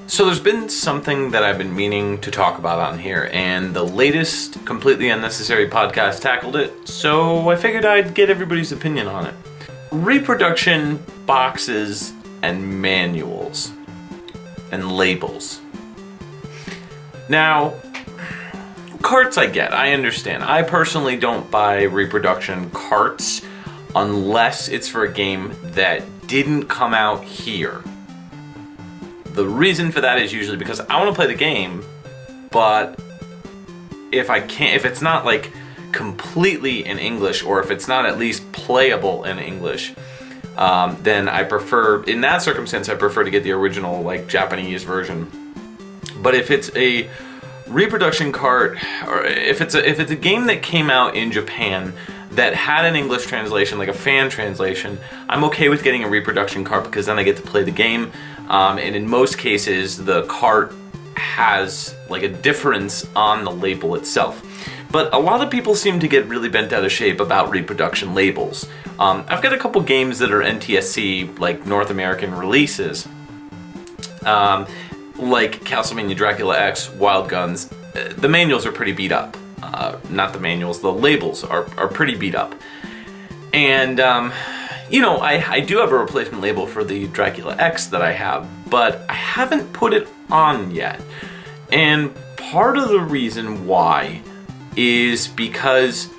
So there's been something that I've been meaning to talk about on here, and the latest Completely Unnecessary podcast tackled it, so I figured I'd get everybody's opinion on it. Reproduction boxes and manuals and labels. Now, carts I get, I understand. I personally don't buy reproduction carts unless it's for a game that didn't come out here. The reason for that is usually because I want to play the game, but if it's not like completely in English, or if it's not at least playable in English, then I prefer, in that circumstance, I prefer to get the original like Japanese version. But if it's a reproduction cart, or if it's a game that came out in Japan that had an English translation, like a fan translation, I'm okay with getting a reproduction cart because then I get to play the game. And in most cases, the cart has like a difference on the label itself. But a lot of people seem to get really bent out of shape about reproduction labels. I've got a couple games that are NTSC, like North American releases, like Castlevania Dracula X, Wild Guns. The manuals are pretty beat up. Not the manuals, the labels are pretty beat up. And, I do have a replacement label for the Dracula X that I have, but I haven't put it on yet. And part of the reason why is because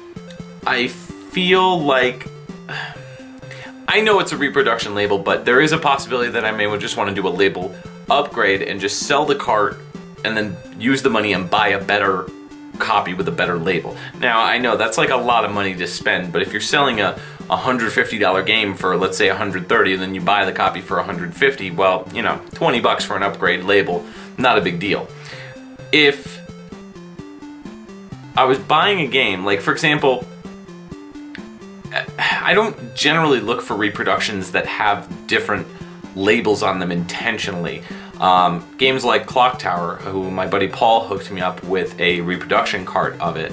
I feel like, I know it's a reproduction label, but there is a possibility that I may just want to do a label upgrade and just sell the cart and then use the money and buy a better copy with a better label. Now, I know that's like a lot of money to spend, but if you're selling a $150 game for, let's say, $130, and then you buy the copy for $150, well, $20 for an upgrade label, not a big deal. If I was buying a game, like for example, I don't generally look for reproductions that have different labels on them intentionally. Games like Clock Tower, who my buddy Paul hooked me up with a reproduction cart of it,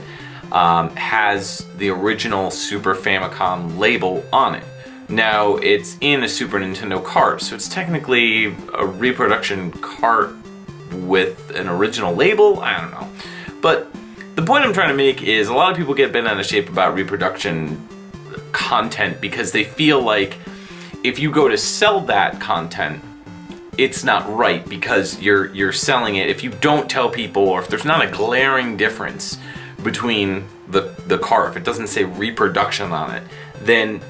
has the original Super Famicom label on it. Now, it's in a Super Nintendo cart, so it's technically a reproduction cart with an original label? I don't know. But the point I'm trying to make is a lot of people get bent out of shape about reproduction content because they feel like if you go to sell that content, it's not right because you're selling it. If you don't tell people, or if there's not a glaring difference between the cart, if it doesn't say reproduction on it, then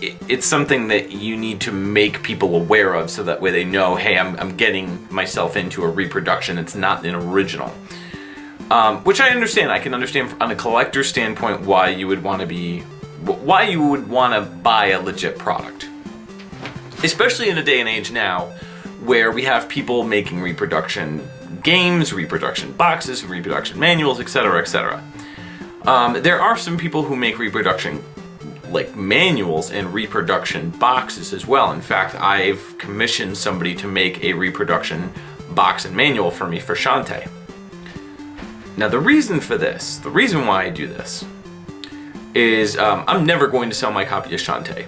it's something that you need to make people aware of so that way they know, hey, I'm getting myself into a reproduction, it's not an original. Which I understand. I can understand on a collector standpoint why you would want to buy a legit product. Especially in a day and age now where we have people making reproduction games, reproduction boxes, reproduction manuals, etc., etc. There are some people who make reproduction like manuals and reproduction boxes as well. In fact, I've commissioned somebody to make a reproduction box and manual for me for Shantae. Now the reason why I do this is I'm never going to sell my copy of Shantae.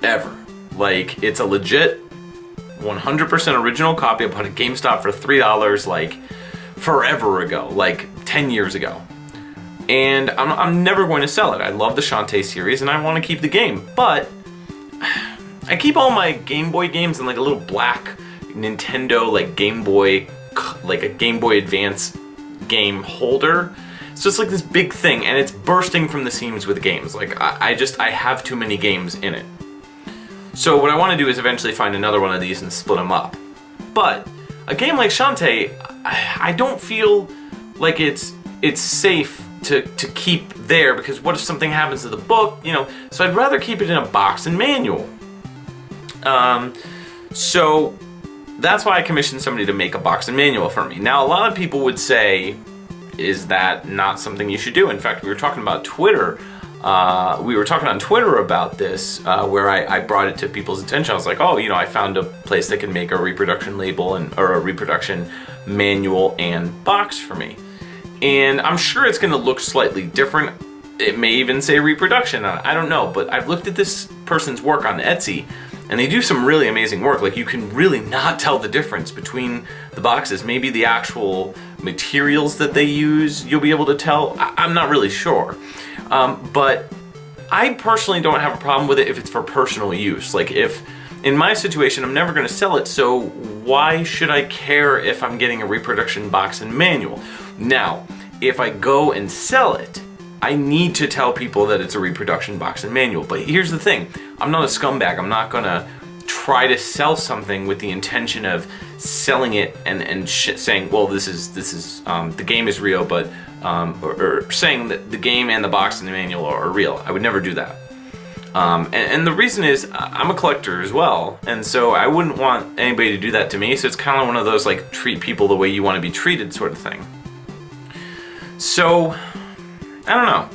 Ever. Like, it's a legit 100% original copy I bought at GameStop for $3 like forever ago, like 10 years ago. And I'm never going to sell it. I love the Shantae series and I want to keep the game, but I keep all my Game Boy games in like a little black Nintendo like Game Boy, like a Game Boy Advance game holder. So it's like this big thing and it's bursting from the seams with games. Like I have too many games in it. So what I want to do is eventually find another one of these and split them up. But a game like Shantae, I don't feel like it's safe to keep there, because what if something happens to the book, so I'd rather keep it in a box and manual. So that's why I commissioned somebody to make a box and manual for me. Now, a lot of people would say, is that not something you should do? In fact, we were talking about Twitter. We were talking on Twitter about this, where I brought it to people's attention. I was like, I found a place that can make a reproduction label or a reproduction manual and box for me. And I'm sure it's going to look slightly different. It may even say reproduction on it. I don't know, but I've looked at this person's work on Etsy, And they do some really amazing work. Like, you can really not tell the difference between the boxes. Maybe the actual materials that they use, you'll be able to tell. I'm not really sure. But I personally don't have a problem with it if it's for personal use. Like, if in my situation, I'm never going to sell it, so why should I care if I'm getting a reproduction box and manual? Now, if I go and sell it, I need to tell people that it's a reproduction box and manual. But here's the thing, I'm not a scumbag. I'm not gonna try to sell something with the intention of selling it and saying, well, this is the game is real, but or saying that the game and the box and the manual are real. I would never do that. And the reason is I'm a collector as well, and so I wouldn't want anybody to do that to me. So it's kind of one of those, like, treat people the way you want to be treated sort of thing. So I don't know.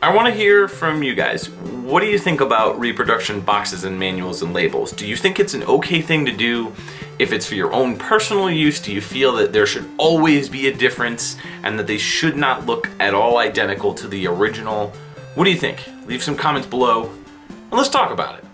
I want to hear from you guys. What do you think about reproduction boxes and manuals and labels? Do you think it's an okay thing to do if it's for your own personal use? Do you feel that there should always be a difference and that they should not look at all identical to the original? What do you think? Leave some comments below and let's talk about it.